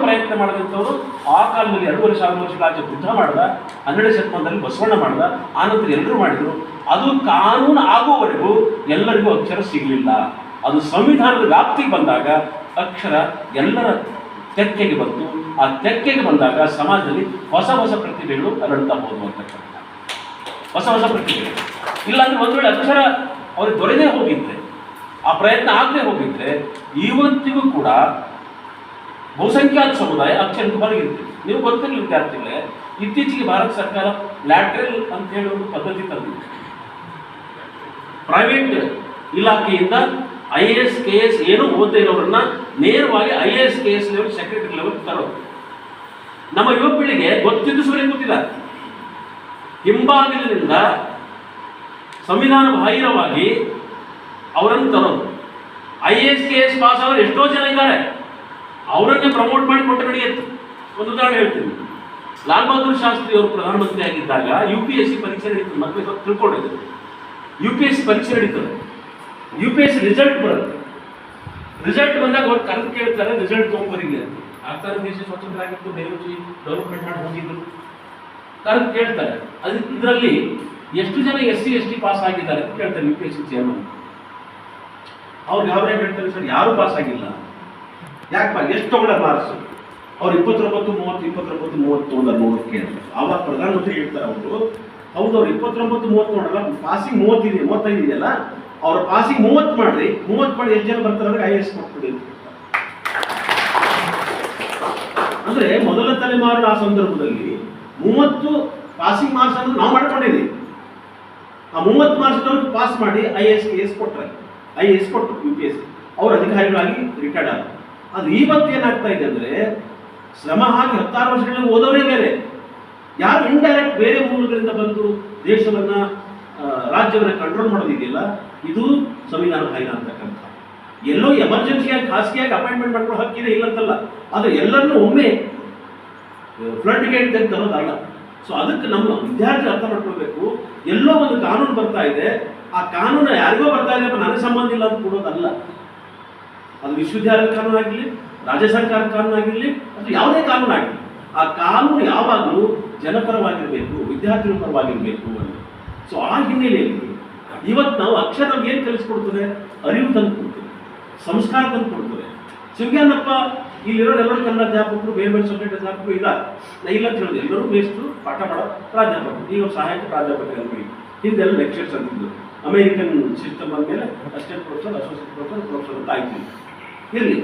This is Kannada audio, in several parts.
ಪ್ರಯತ್ನ ಮಾಡಿದಂಥವ್ರು ಆ ಕಾಲದಲ್ಲಿ 2,500 ವರ್ಷಗಳ ಆಚೆ ಬುದ್ಧ ಮಾಡ್ದ, 12ನೇ ಶತಮಾನದಲ್ಲಿ ಬಸವಣ್ಣ ಮಾಡ್ದ, ಆನಂತರ ಎಲ್ಲರೂ ಮಾಡಿದರು. ಅದು ಕಾನೂನು ಆಗುವವರೆಗೂ ಎಲ್ಲರಿಗೂ ಅಕ್ಷರ ಸಿಗಲಿಲ್ಲ. ಅದು ಸಂವಿಧಾನದ ವ್ಯಾಪ್ತಿಗೆ ಬಂದಾಗ ಅಕ್ಷರ ಎಲ್ಲರ ತೆಕ್ಕೆಗೆ ಬಂತು. ಆ ತೆಕ್ಕೆಗೆ ಬಂದಾಗ ಸಮಾಜದಲ್ಲಿ ಹೊಸ ಹೊಸ ಪ್ರತಿಭೆಗಳು ಅರಳುತ್ತಾ ಹೋದವು ಅಂತಕ್ಕಂಥ ಹೊಸ ಹೊಸ ಪ್ರತಿಭೆಗಳು. ಇಲ್ಲಾಂದ್ರೆ ಒಂದು ವೇಳೆ ಅಕ್ಷರ ಅವ್ರಿಗೆ ದೊರೆದೇ ಹೋಗಿದ್ರೆ, ಆ ಪ್ರಯತ್ನ ಆಗದೆ ಹೋಗಿದ್ರೆ, ಇವತ್ತಿಗೂ ಕೂಡ ಬಹುಸಂಖ್ಯಾತ ಸಮುದಾಯ ಅಕ್ಷರಕ್ಕೆ ಹೊರಗಿರ್ತೀವಿ. ನೀವು ಗೊತ್ತಿರಲಿ ವಿದ್ಯಾರ್ಥಿಗಳೇ, ಇತ್ತೀಚೆಗೆ ಭಾರತ ಸರ್ಕಾರ ಲ್ಯಾಟ್ರಲ್ ಅಂತ ಹೇಳಿ ಒಂದು ಪದ್ಧತಿ ತಂದಿದೆ. ಪ್ರೈವೇಟ್ ಇಲಾಖೆಯಿಂದ IAS KS ಏನೂ ಓದದೇ ಇರೋರನ್ನ ನೇರವಾಗಿ IAS KS level, secretary level ತರೋದು. ನಮ್ಮ ಯುವ ಪೀಳಿಗೆ ಗೊತ್ತಿದ್ದು ಸುಮ್ಮನೆ ಕೂತಿದ್ದಾರೆ. ಹಿಂಬಾಗಿಲಿನಿಂದ ಸಂವಿಧಾನ ಬಾಹಿರವಾಗಿ ಅವರನ್ನು ತರೋದು. IAS KS ಪಾಸ್ ಅವರು ಎಷ್ಟೋ ಜನ ಇದ್ದಾರೆ, ಅವರನ್ನೇ ಪ್ರಮೋಟ್ ಮಾಡಿ ಕೊಟ್ಟು ನಡೆಯುತ್ತೆ. ಒಂದು ಉದಾಹರಣೆ ಹೇಳ್ತೀನಿ. ಲಾಲ್ ಬಹದ್ದೂರ್ ಶಾಸ್ತ್ರಿ ಅವರು ಪ್ರಧಾನಮಂತ್ರಿ ಆಗಿದ್ದಾಗ UPSC ಪರೀಕ್ಷೆ ನಡೀತದೆ. ಮಕ್ಕಳು ತಿಳ್ಕೊಂಡಿದ್ರು, UPSC ಪರೀಕ್ಷೆ ನಡೀತದೆ. UPSC ರಿಸಲ್ಟ್ ಬರುತ್ತೆ. ರಿಸಲ್ಟ್ ಬಂದಾಗ ಅವ್ರು ಕರೆದು ಕೇಳ್ತಾರೆ, ರಿಸಲ್ಟ್ ತೊಗೊಂಬರಿಗೆ ಅಂತ. ಆಗ್ತಾರೆ ದೇಶ ಸ್ವತಂತ್ರ ಆಗಿತ್ತು, ನೆಹರೂಜಿ ಡೆವಲಪ್ಮೆಂಟ್ ಮಾಡಿ ಹೋಗಿದ್ರು. ಕರೆದು ಕೇಳ್ತಾರೆ, ಇದರಲ್ಲಿ ಎಷ್ಟು ಜನ SC ST ಪಾಸ್ ಆಗಿದ್ದಾರೆ ಅಂತ ಕೇಳ್ತಾರೆ UPSC ಚೇರ್ಮನ್. ಅವ್ರು ಯಾವ್ದೇ ಹೇಳ್ತಾರೆ, ಸರ್ ಯಾರು ಪಾಸ್ ಆಗಿಲ್ಲ. ಯಾಕಪ್ಪ, ಎಷ್ಟು ತಗೊಂಡ ಮಾರ್ಕ್ಸ್? ಅವ್ರು 29, 30, 29, 30 ತೊಗೊಂಡಾರ ನೋಡೋಕ್ಕೆ ಅಂತ. ಆವಾಗ ಪ್ರಧಾನಮಂತ್ರಿ ಹೇಳ್ತಾರೆ ಅವರು, ಹೌದು ಅವ್ರು 29, 30 ನೋಡಲ್ಲ, ಪಾಸಿಂಗ್ 30 ಇದೆ, 35 ಇದೆಯಲ್ಲ, ಅವ್ರ ಪಾಸಿಂಗ್ 30 ಮಾಡ್ರಿ, 30 ಮಾಡಿ ಎಷ್ಟು ಜನ ಬರ್ತಾರೆ ಅಂದ್ರೆ IAS ಕೊಟ್ಬಿಡಿ ಅಂತ. ಅಂದ್ರೆ ಮೊದಲ ತಲೆಮಾರಿನ ಆ ಸಂದರ್ಭದಲ್ಲಿ 30 ಪಾಸಿಂಗ್ ಮಾರ್ಕ್ಸ್ ಅಂದ್ರೆ ನಾವು ಮಾಡ್ಕೊಂಡಿದ್ದೀವಿ. ಆ 30 ಮಾರ್ಕ್ಸ್ ಪಾಸ್ ಮಾಡಿ IAS KS ಕೊಟ್ಟರೆ, IAS ಕೊಟ್ಟರು UPSC, ಅವ್ರ ಅಧಿಕಾರಿಗಳಾಗಿ ರಿಟೈರ್ಡ್ ಆದರು. ಅದು ಇವತ್ತೇನಾಗ್ತಾ ಇದೆ ಅಂದರೆ, ಶ್ರಮ ಹಾಕಿ 16 ವರ್ಷಗಳಲ್ಲಿ ಓದೋರೇ ಬೇರೆ, ಯಾರು ಇಂಡೈರೆಕ್ಟ್ ಬೇರೆ ಮೂಲಗಳಿಂದ ಬಂದು ದೇಶವನ್ನು, ರಾಜ್ಯವನ್ನು ಕಂಟ್ರೋಲ್ ಮಾಡೋದಿದೆಯಲ್ಲ, ಇದು ಸಂವಿಧಾನ ಬಾಹಿರ ಅಂತಕ್ಕಂಥ. ಎಲ್ಲೋ ಎಮರ್ಜೆನ್ಸಿಯಾಗಿ ಖಾಸಗಿಯಾಗಿ ಅಪಾಯಿಂಟ್ಮೆಂಟ್ ಮಾಡ್ಕೊಳ್ಳೋ ಹಕ್ಕಿದೆ, ಇಲ್ಲಂತಲ್ಲ, ಆದರೆ ಎಲ್ಲರನ್ನೂ ಒಮ್ಮೆ ಫ್ಲಡ್ ಗೇಟ್ ತರೋದಲ್ಲ. ಸೊ ಅದಕ್ಕೆ ನಮ್ಮ ವಿದ್ಯಾರ್ಥಿ ಅರ್ಥ ಮಾಡ್ಕೊಳ್ಬೇಕು, ಎಲ್ಲೋ ಒಂದು ಕಾನೂನು ಬರ್ತಾ ಇದೆ, ಆ ಕಾನೂನು ಯಾರಿಗೋ ಬರ್ತಾ ಇದೆ, ನನಗೆ ಸಂಬಂಧ ಇಲ್ಲ ಅಂತ ಕೊಡೋದಲ್ಲ. ಅದು ವಿಶ್ವವಿದ್ಯಾಲಯದ ಕಾನೂನು ಆಗಿರಲಿ, ರಾಜ್ಯ ಸರ್ಕಾರದ ಕಾನೂನು ಆಗಿರಲಿ, ಅಥವಾ ಯಾವುದೇ ಕಾನೂನು ಆಗಿರಲಿ, ಆ ಕಾನೂನು ಯಾವಾಗಲೂ ಜನಪರವಾಗಿರಬೇಕು, ವಿದ್ಯಾರ್ಥಿಗಳ ಪರವಾಗಿರಬೇಕು ಅಂತ. ಸೊ ಆ ಹಿನ್ನೆಲೆಯಲ್ಲಿ ಇವತ್ತು ನಾವು ಅಕ್ಷರ ನಮ್ಗೆ ಏನು ಕಲಿಸ್ಕೊಡ್ತದೆ? ಅರಿವು ತಂದು ಕೊಡ್ತದೆ, ಸಂಸ್ಕಾರ ತಂದು ಕೊಡ್ತದೆ. ಶಿವಜ್ಞಾನಪ್ಪ ಇಲ್ಲಿರೋರೆಲ್ಲರೂ ಕನ್ನಡ ಅಧ್ಯಾಪಕರು, ಬೇರೆ ಬೇರೆ ಸಬ್ಜೆಕ್ಟ್ ಅಧ್ಯಾಪಕರು ಇದ್ದಾರೆ. ನಾ ಇಲ್ಲ ಅಂತ ಹೇಳೋದು, ಎಲ್ಲರೂ ಬೇಸ್ಟು ಪಾಠ ಮಾಡೋ ಪ್ರಾಧ್ಯಾಪಕರು. ಈಗ ಸಹಾಯಕ ಪ್ರಾಧ್ಯಾಪಕರು, ಹಿಂದೆಲ್ಲ ಲೆಕ್ಚರ್ಸ್ ಅಂತಿದ್ದು. ಅಮೇರಿಕನ್ ಸಿಸ್ಟಮ್ ಅಂದಮೇಲೆ assistant professor, associate professor, professor ಅಂತ ಆಯ್ತು. ಇರಲಿ,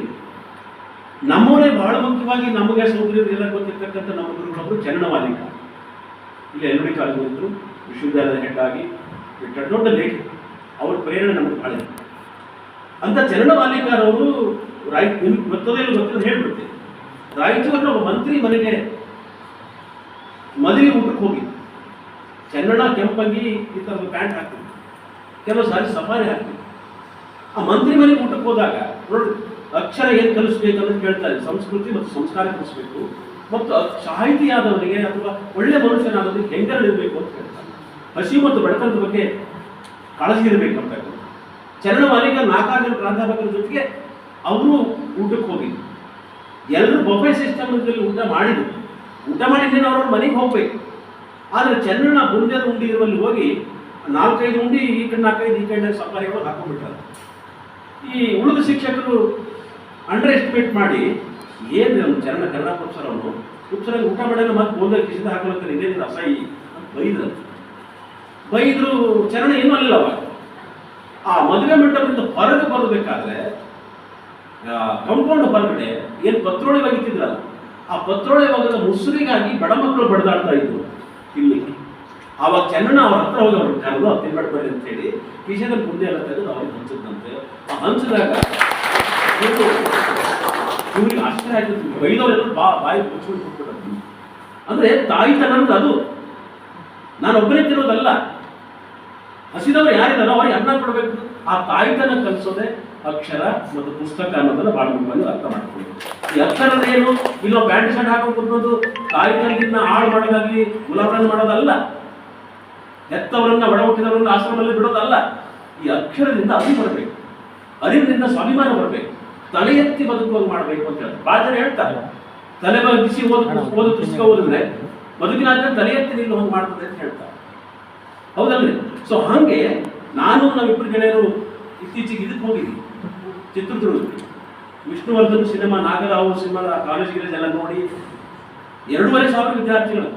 ನಮ್ಮವರೇ ಬಹಳ ಮುಖ್ಯವಾಗಿ ನಮಗೆ ಸೌಕರ್ಯದೆಲ್ಲ ಗೊತ್ತಿರ್ತಕ್ಕಂಥ ನಮ್ಮ ಗುರುಗಳೊಬ್ಬರು ಚನ್ನವಾಲಿಕ, ಇಲ್ಲಿ LD ಕಾಲೇಜ್ ಇದ್ದರು, ವಿಶ್ವವಿದ್ಯಾಲಯದ ಹೆಡ್ ಆಗಿ ದೊಡ್ಡ ಲೇಖ. ಅವ್ರ ಪ್ರೇರಣೆ ನಮಗೆ ಭಾಳ ಇದೆ. ಅಂತ ಚನ್ನವಾಲಿಕರವರು ನಿಮ್ಗೆ ಗೊತ್ತದೇ ಇಲ್ಲ, ಗೊತ್ತಿಲ್ಲ ಹೇಳ್ಬಿಡ್ತೇನೆ. ರಾಯಚೂರಿನ ಒಬ್ಬ ಮಂತ್ರಿ ಮನೆಗೆ ಮದುವೆ ಊಟಕ್ಕೆ ಹೋಗಿ ಚೆನ್ನಣ್ಣ ಕೆಂಪಂಗಿ ಈ ಥರದ ಪ್ಯಾಂಟ್ ಹಾಕ್ತೀವಿ, ಕೆಲವು ಸಾರಿ ಸಫಾರಿ ಹಾಕ್ತೀವಿ. ಆ ಮಂತ್ರಿ ಮನೆಗೆ ಊಟಕ್ಕೆ ಹೋದಾಗ ನೋಡಿ, ಅಕ್ಷರ ಏನು ಕಲಿಸ್ಬೇಕು ಅಂತ ಕೇಳ್ತಾರೆ. ಸಂಸ್ಕೃತಿ ಮತ್ತು ಸಂಸ್ಕಾರ ಕಲಿಸ್ಬೇಕು, ಮತ್ತು ಸಾಹಿತಿಯಾದವರಿಗೆ ಅಥವಾ ಒಳ್ಳೆ ಮನುಷ್ಯನಾದವರಿಗೆ ಹೆಂಗಿರಬೇಕು ಅಂತ ಹೇಳ್ತಾರೆ. ಹಸಿವು ಮತ್ತು ಬಡತನದ ಬಗ್ಗೆ ಕಾಳಜಿ ಇರಬೇಕು ಅಂತ. ಚನ್ನವಾಲಿಕ 4 ಜನ ಪ್ರಾಧ್ಯಾಪಕರ ಜೊತೆಗೆ ಅವರು ಊಟಕ್ಕೆ ಹೋಗಿದ್ರು. ಎಲ್ಲರೂ ಬಫೆ ಸಿಸ್ಟಮ್ನಲ್ಲಿ ಊಟ ಮಾಡಿದ್ರು. ಊಟ ಮಾಡಿದ್ದೇನೆ ಅವ್ರವ್ರ ಮನೆಗೆ ಹೋಗ್ಬೇಕು. ಆದರೆ ಚೆನ್ನಣ್ಣ ಬುಂದ್ಯದ ಉಂಡಿ ಇರುವಲ್ಲಿ ಹೋಗಿ 4-5 ಉಂಡಿ ಈ ಕಡೆ 4-5 ಈ ಕಡೆ ಸಫಾರಿಗಳು ಹಾಕೊಂಡ್ಬಿಟ್ಟಾರೆ. ಈ ಉಳಿದ ಶಿಕ್ಷಕರು ಅಂಡರ್ ಎಸ್ಟಿಮೇಟ್ ಮಾಡಿ, ಏನು ಚರಣ ಕನ್ನಡ ಪ್ರೊಫೆಸರ್ ಅವನು ಪ್ರೊಫೆಸರ್ ಊಟ ಮಾಡೋಣ, ಮತ್ತೆ ಬೋಲ್ದಲ್ಲಿ ಕಿಸಿದ ಹಾಕೊಳ್ಳೋಕೆ ಇದೇನಿಲ್ಲ ಅಸಹ್ಯ ಅಂತ ಬೈದ್ರು. ಚರಣ ಏನೂ ಅಲ್ಲ. ಅವಾಗ ಆ ಮದುವೆ ಮಂಟಪದಿಂದ ಹೊರಗೆ ಬರಬೇಕಾದ್ರೆ ಕಂಪೌಂಡ್ ಹೊರಗಡೆ ಏನು ಪತ್ರೋಳೆ ಒಗಿತಿದ್ರಲ್ಲ, ಆ ಪತ್ರೋಳೆ ಒಗದ ಮುಸುರಿಗಾಗಿ ಬಡ ಮಕ್ಕಳು ಬಡದಾಡ್ತಾ ಇದ್ರು ಇಲ್ಲಿ. ಆವಾಗ ಚೆನ್ನಣ್ಣ ಅವ್ರ ಹತ್ರ ಹೋಗಿ ಅವ್ರಿಗೆ ಕರೆದು ತಿನ್ಬೇಡ್ಬೇಡಿ ಅಂತೇಳಿ ಕಿಶೆದಲ್ಲಿ ಮುಂದೆ ಎಲ್ಲ ತೆಗೆದು ಅವ್ರಿಗೆ ಹಂಚಿದಂತೆ. ಆ ಹಂಚಿದಾಗ ಇವ್ರಿಗೆ ಆಶ್ಚರ್ಯ ಆಗ್ತಿತ್ತು. ಬೈದವರೆಲ್ಲ ಬಾಯಿ ಮುಚ್ಚಿಕೊಂಡು ಕೊಟ್ಬಿಟ್ಟು, ಅಂದರೆ ತಾಯಿತನ ಅನ್ನೋದು ಅದು ನಾನು ಒಬ್ಬನೇ ತಿನ್ನೋದಲ್ಲ. ಹಸಿದವರು ಯಾರಿದಾರೋ ಅವ್ರಿಗೆ ಅನ್ನ ಕೊಡಬೇಕು. ಆ ತಾಯಿತನ ಕಲಿಸೋದೆ ಅಕ್ಷರ ಮತ್ತು ಪುಸ್ತಕ ಅನ್ನೋದನ್ನ ಭಾಳ ಮುಖ್ಯವಾಗಿ ಅರ್ಥ ಮಾಡ್ಕೊಂಡು. ಈ ಅಕ್ಷರ ಏನು, ಇಲ್ಲೋ ಪ್ಯಾಂಟ್ ಶರ್ಟ್ ಹಾಕೊಂಡು ತಾಯಿತನದಿಂದ ಹಾಳು ಮಾಡೋದಾಗಲಿ ಗುಲಾಮರನ್ನು ಮಾಡೋದಲ್ಲ, ಹೆತ್ತವರನ್ನ ಒಡ ಹುಟ್ಟಿದವರನ್ನ ಆಶ್ರಮದಲ್ಲಿ ಬಿಡೋದಲ್ಲ. ಈ ಅಕ್ಷರದಿಂದ ಅರಿವು ಬರಬೇಕು, ಅರಿವಿನಿಂದ ಸ್ವಾಭಿಮಾನ ಬರಬೇಕು, ತಲೆ ಎತ್ತಿ ಬದುಕುವಾಗ ಮಾಡಬೇಕು ಅಂತ ಹೇಳ್ತಾರೆ. ಭಾಳ ಜನ ಹೇಳ್ತಾರೆ ತಲೆ ಬಗ್ಗಿಸಿ ಓದು ಪುಸ್ತಕ ಓದಿದ್ರೆ ಬದುಕಿನಾದ್ರೂ ತಲೆ ಎತ್ತಿ ನಿಲ್ಲುವಂಗೆ ಮಾಡ್ತದೆ ಅಂತ ಹೇಳ್ತಾರೆ. ಹೌದಲ್ರಿ? ಸೊ ಹಾಗೆ ನಾನು ನಾವಿಬ್ಬರು ಗೆಳೆಯರು ಇತ್ತೀಚೆಗೆ ಇದಕ್ಕೆ ಹೋಗಿದ್ವಿ, ಚಿತ್ರದುರ್ಗಕ್ಕೆ. ವಿಷ್ಣುವರ್ಧನ್ ಸಿನಿಮಾ, ನಾಗರಾವ್ ಸಿನಿಮಾದ ಕಾಲೇಜ್ ಎಲ್ಲ ನೋಡಿ 2,500 ವಿದ್ಯಾರ್ಥಿಗಳು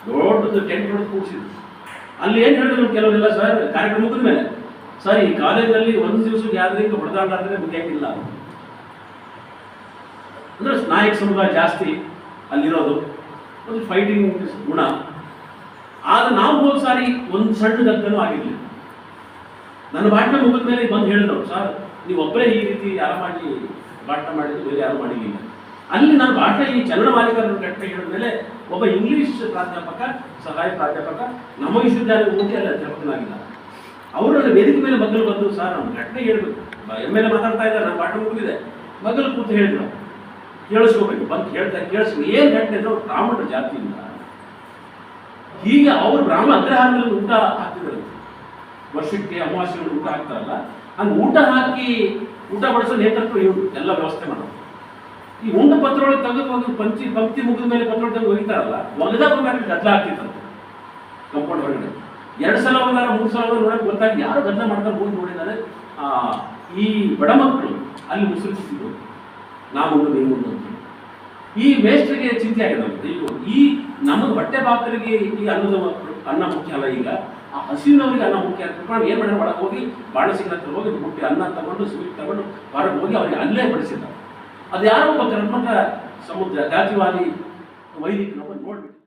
ದೊಡ್ಡದು ಟೆಂಟ್ ಹೊಡೆದು ಕೂಡಿಸಿದ್ರು. ಅಲ್ಲಿ ಏನು ಹೇಳಿದ್ರು ಕೆಲವರೆಲ್ಲ, ಸರ್ ಕಾರ್ಯಕ್ರಮ ಮುಗಿದ ಮೇಲೆ, ಸರ್ ಈ ಕಾಲೇಜಿನಲ್ಲಿ ಒಂದು ದಿವಸ ಗ್ಯಾದರಿಂಗ್ ಹೊಡೆದಾಡಿದ್ರೆ ಮುಗಿಯಾಗಿಲ್ಲ ಅಂದ್ರೆ ನಾಯಕ ಸಮುದಾಯ ಜಾಸ್ತಿ ಅಲ್ಲಿರೋದು, ಒಂದು ಫೈಟಿಂಗ್ ಗುಣ. ಆದ್ರೆ ನಾವು ಹೋದ ಸಾರಿ ಒಂದು ಸಣ್ಣ ಗದ್ದನೂ ಆಗಿರಲಿಲ್ಲ. ನನ್ನ ಭಾಷಣ ಮುಗಿದ ಮೇಲೆ ಬಂದು ಹೇಳಿದ್ರು, ಸರ್ ನೀವು ಒಬ್ಬರೇ ಈ ರೀತಿ ಆರಾಮಾಗಿ ಭಾಷಣ ಮಾಡಿದ್ದು, ಬೇರೆ ಯಾರು ಮಾಡಿರಲಿಲ್ಲ. ಅಲ್ಲಿ ನಾನು ಭಾಷಣ ಈ ಚಲನವಾಲಿಕರ ಘಟನೆ ಹೇಳಿದ ಮೇಲೆ ಒಬ್ಬ ಇಂಗ್ಲಿಷ್ ಪ್ರಾಧ್ಯಾಪಕ, ಸಹಾಯ ಪ್ರಾಧ್ಯಾಪಕ, ನಮ್ಮ ವಿಶ್ವವಿದ್ಯಾಲಯ ಹೋಗಿ ಅಲ್ಲಿ ಅಧ್ಯಾಪಕನಾಗಿಲ್ಲ. ಅವರು ನನ್ನ ವೇದಿಕೆ ಮೇಲೆ ಮಗ್ಗಲು ಬಂದು, ಸರ್ ನಾವು ಘಟನೆ ಹೇಳ್ಬೇಕು, ಮೇಲೆ ಮಾತಾಡ್ತಾ ಇದ್ದಾರೆ, ನನ್ನ ಭಾಷಣ ಮುಗಿದಿದೆ, ಮಗ್ಗಲು ಕೂತು ಹೇಳಿದ್ರು, ಕೇಳಿಸ್ಕೋಬೇಕು, ಬಂದು ಕೇಳಿಸ್ಬೇಕು ಏನು ಘಟನೆ ಅಂದ್ರೆ ಅವ್ರು ಬ್ರಾಹ್ಮಣರ ಜಾತಿಯಿಂದ. ಹೀಗೆ ಅವರು ಬ್ರಾಹ್ಮಣ ಅಗ್ರಹಾರದಲ್ಲಿ ಊಟ ಹಾಕ್ತಿದ್ರು, ವರ್ಷಕ್ಕೆ ಅಮಾವಾಸ್ಯೆ ಊಟ ಹಾಕ್ತಾರಲ್ಲ, ಹಂಗೆ ಊಟ ಹಾಕಿ ಊಟ ಬಡಿಸೋ ನೇತೃತ್ವ ಇವರು ಎಲ್ಲ ವ್ಯವಸ್ಥೆ ಮಾಡೋದು. ಈ ಉಂಡ ಪತ್ರೊಳಗೆ ತೆಗೆದು ಒಂದು ಪಂಕ್ತಿ ಮುಗಿದ ಮೇಲೆ ಪತ್ರೊಳಗೆ ತೆಗೆದು ಒಗಿತಾರಲ್ಲ, ಒಗದಾಗ ಗದ್ದಲ ಆಗ್ತಿತ್ತು ಕಂಪೌಂಡ್ ಹೊರಗಡೆ. 2 ಸಲ ಹೋಗಾರ 3 ಸಲ ನೋಡಕ್ಕೆ ಗೊತ್ತಾಗಿ ಯಾರು ಗದ್ದಲ ಮಾಡ್ತಾರೆ ಹೋಗಿ ನೋಡಿದ್ದಾರೆ. ಈ ಬಡ ಮಕ್ಕಳು ಅಲ್ಲಿ ಮುಸುರಿಸಿದ್ರು, ನಾವು ನೀವು ಅಂತ. ಈ ಮೇಸ್ಟ್ರಿಗೆ ಚಿಂತೆ ಆಗಿದೆ ಈಗ. ಈ ನಮಗೆ ಹೊಟ್ಟೆ ಬಾಕರಿಗೆ ಈ ಅನ್ನ ಮುಖ್ಯ ಅಲ್ಲ, ಈಗ ಆ ಹಸಿವಿನವರಿಗೆ ಅನ್ನ ಮುಖ್ಯ ಅಂತ ನಾವು ಏನು ಮಾಡಿದ್ರೆ ಒಳಗೆ ಹೋಗಿ ಬಾಣಸಿಂಗ್ ಹತ್ರ ಹೋಗಿ ಮುಟ್ಟಿ ಅನ್ನ ತಗೊಂಡು ಸ್ವೀಟ್ ತಗೊಂಡು ಹೊರಗೆ ಹೋಗಿ ಅವ್ರಿಗೆ ಅಲ್ಲೇ ಬಡಿಸಿದ್ದಾರೆ. ಅದು ಯಾರೋ ಒಬ್ಬ ಕರ್ಮಠ ಸಮುದ್ರ ಜಾತಿವಾದಿ ವೈದಿಕನೊಬ್ಬ ನೋಡ್ಬಿಟ್ಟು